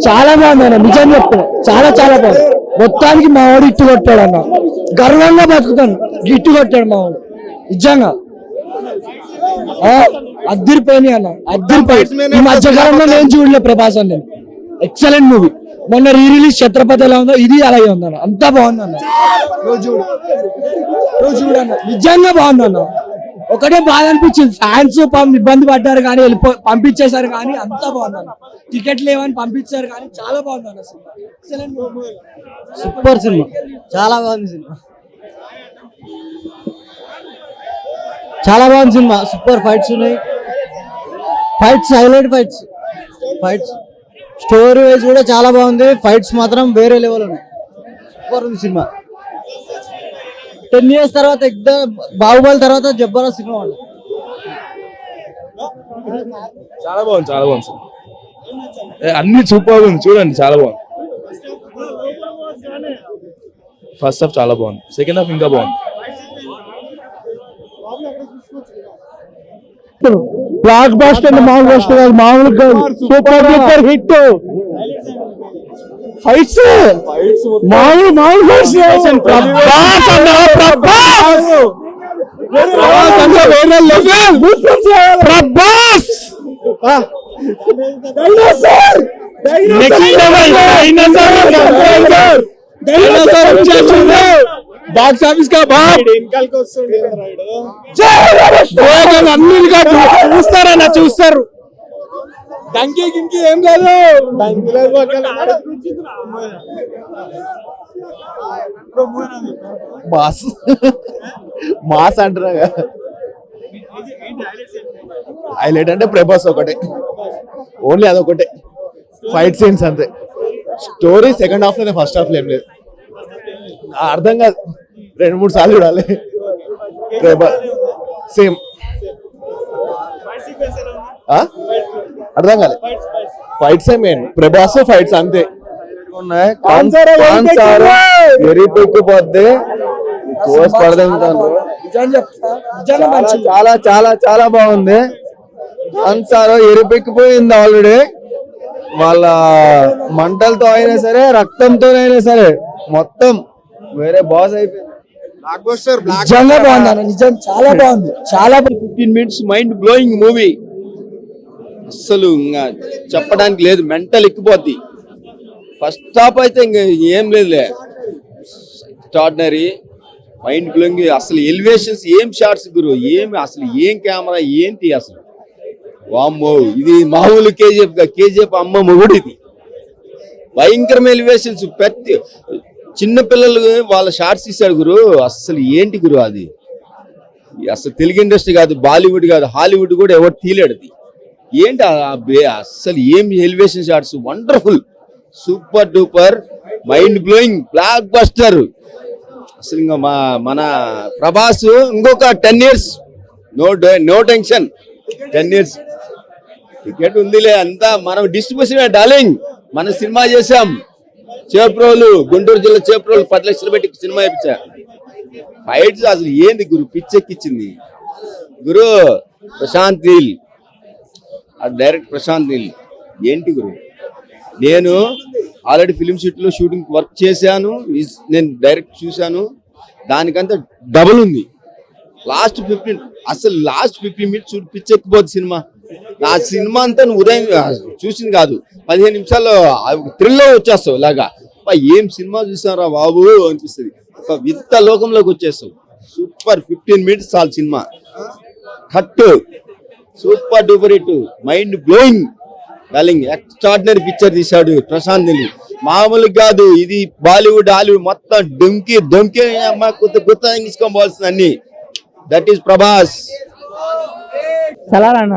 చాలా బాగుంది అన్న, నిజం చెప్తున్నా. చాలా చాలా బాగుంది. మొత్తానికి మా వాడు ఇట్టు కొట్టాడు అన్న, గర్వంగా బతుకుతాను. ఇట్టు కొట్టాడు మా వాడు నిజంగా. అద్దరిపోయి అన్న, అద్దరిపోయి. ఈ మధ్యకాలంలో నేను చూడలే ప్రభాస్ అని. Excellent movie. మొన్న రీ రిలీజ్ ఛత్రపతి ఎలా ఉందో ఇది అలాగే ఉందన్న, అంతా బాగుంది అన్న. నువ్వు చూడన్న, నిజంగా బాగుంది అన్న. ఒకటే బాధ అనిపించింది, ఫ్యాన్స్ ఇబ్బంది పడ్డారు కానీ పంపించేశారు, కానీ అంతా బాగుంది అన్న. టికెట్ లేవని పంపించారు కానీ చాలా బాగుంది అన్న cinema. Excellent movie, super cinema, చాలా బాగుంది సినిమా, చాలా బాగుంది సినిమా. సూపర్ ఫైట్స్ ఉన్నాయి, fights highlight, fights story wise కూడా చాలా బాగుంది. ఫైట్స్ మాత్రం వేరే లెవెల్ ఉన్నాయి. సూపర్ ఉంది సినిమా. 10 years తర్వాత బాహుబలి తర్వాత జబ్బర్ సినిమా ఉంది. చాలా బాగుంది, చాలా బాగుంది సినిమా. అన్ని సూపర్ ఉంది, చూడండి చాలా బాగుంది. ఫస్ట్ హాఫ్ చాలా బాగుంది, సెకండ్ హాఫ్ ఇంకా బాగుంది. బ్లాక్ బస్టర్, మామూలుగా సూపర్ డూపర్ హిట్. ఫైట్స్ మామూలు ఫైట్స్. ప్రభాస్ బాక్స్ ఆఫీస్ కా చూస్తారన్న, చూస్తారు. డంకీ గింకి ఏం లేదు, మాస్ అంటారా. హైలైట్ అంటే ప్రభాస్ ఒకటే, ఓన్లీ అదొకటే. ఫైట్ సీన్స్ అంతే. స్టోరీ సెకండ్ హాఫ్ లోనే, ఫస్ట్ హాఫ్ లో ఏం లేదు. అర్థం కాదు, 2-3 సార్లు చూడాలి. సేమ్ అర్థం కాలే. ఫైట్స్ మెయిన్, ప్రభాస్ ఫైట్స్ అంతే. ఎరిపెక్కిపోద్ది, చాలా చాలా చాలా బాగుంది. కాన్సారో ఎరిపెక్కిపోయింది ఆల్రెడీ. వాళ్ళ మంటలతో అయినా సరే, రక్తంతో అయినా సరే, మొత్తం వేరే బాస్ అయిపోయింది. నిజంగా బాగుంది అన్న, నిజం చాలా బాగుంది. చాలా 15 minutes మైండ్ బ్లోయింగ్ మూవీ. అస్సలు ఇంకా చెప్పడానికి లేదు, మెంటల్ ఎక్కిపోద్ది. ఫస్ట్ హాఫ్ అయితే ఇంకా ఏం లేదులే, ఎక్స్ట్రాడినరీ, మైండ్ బ్లోయింగ్. అసలు ఎలివేషన్స్ ఏం షాట్స్ గురు, ఏమి అసలు ఏం కెమెరా ఏంటి అసలు. వామ్మో, ఇది మామూలు కేజీఎఫ్ అమ్మ మొగుడు. ఇది భయంకరమైన ఎలివేషన్స్. ప్రతి చిన్న పిల్లలు వాళ్ళ షార్ట్స్ ఇస్తాడు గురు. అసలు ఏంటి గురు అది, అసలు తెలుగు ఇండస్ట్రీ కాదు, బాలీవుడ్ కాదు, హాలీవుడ్ కూడా ఎవరు తీలేడు. ఏంటి అసలు ఏం elevation shots, wonderful, super duper, mind blowing, blockbuster. అసలు ఇంకా మన ప్రభాస్ ఇంకొక 10 years, no tension. 10 years ticket ఉందిలే, అంతా మనం డిస్ట్రిబ్యూషన్ డార్లింగ్. మన సినిమా చేసాం, చేప్రోలు, గుంటూరు జిల్లా చేప్రోలు 10 లక్షలు పెట్టి సినిమా ఇప్పించా. ఫైట్స్ అసలు ఏంది గురు, పిచ్చెక్కిచ్చింది గురు. ప్రశాంత్ నీల్, డైరెక్ట్ ప్రశాంత్ నీల్. ఏంటి గురు, నేను ఆల్రెడీ ఫిలిం సిటీలో షూటింగ్ వర్క్ చేశాను, నేను డైరెక్ట్ చూశాను. దానికంతా డబుల్ ఉంది. లాస్ట్ 15 minutes చూడు, పిచ్చెక్కిపోద్ది సినిమా. ఆ సినిమా అంతా నువ్వు ఉదయం చూసింది కాదు, 15 నిమిషాల్లో థ్రిల్లో వచ్చేస్తావు. ఇలాగా ఏం సినిమా చూసారా బాబు అనిపిస్తుంది. ఒక వింత లోకంలోకి వచ్చేస్తావు. సూపర్ 15 minutes చాలు cinema. Cut, super duper hit, mind blowing, darling. Extraordinary picture తీశాడు ప్రశాంత్ నీల్, మామూలు కాదు. ఇది బాలీవుడ్ హాలీవుడ్ మొత్తం డొంకి కొత్త తీసుకోవాల్సింది అన్ని. That is Prabhas. అన్న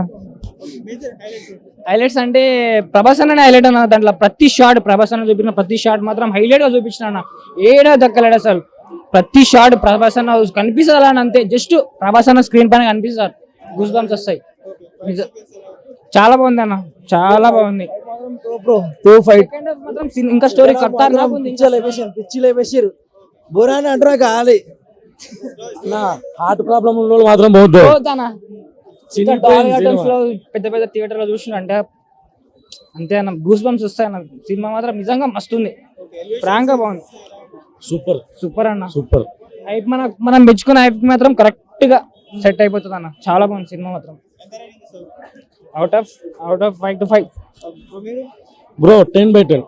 హైలైట్స్ అంటే ప్రభాస్ అన్న హైలైట్ అన్న. దాంట్లో ప్రతి షాట్ ప్రభాస్ అన్న చూపించిన ప్రతి షాట్ మాత్రం హైలైట్ గా చూపించిన అన్న. ఏడా దక్కలేడు అసలు. ప్రతి షాట్ ప్రభాస్ అన్న కనిపిస్తుంది అలా అంతే. జస్ట్ ప్రభాస్ అన్న స్క్రీన్ పైన కనిపిస్తారు, గూస్ బంప్స్ వస్తాయి. చాలా బాగుంది అన్న, చాలా బాగుంది. ఇంకా స్టోరీ పిచ్చి లేపేసారు. బురాని అంటారా కాలి నా హార్ట్ ప్రాబ్లం ఉన్న వాళ్ళు మాత్రం పోతానా. పెద్ద పెద్ద థియేటర్ లో చూసిన అంటే అంతే అన్న, గూస్ బంప్స్ వస్తాయి అన్న. సినిమా మాత్రం నిజంగా మస్తుంది, ఫ్రాంక్ గా బాగుంది. సూపర్ సూపర్ అన్న. సూపర్. హైప్ మనం మెచ్చుకున్న హైప్ మాత్రం కరెక్ట్ గా సెట్ అయిపోతుంది అన్న. చాలా బాగుంది సినిమా మాత్రం. Out of 5 to 5. బ్రో 10/10.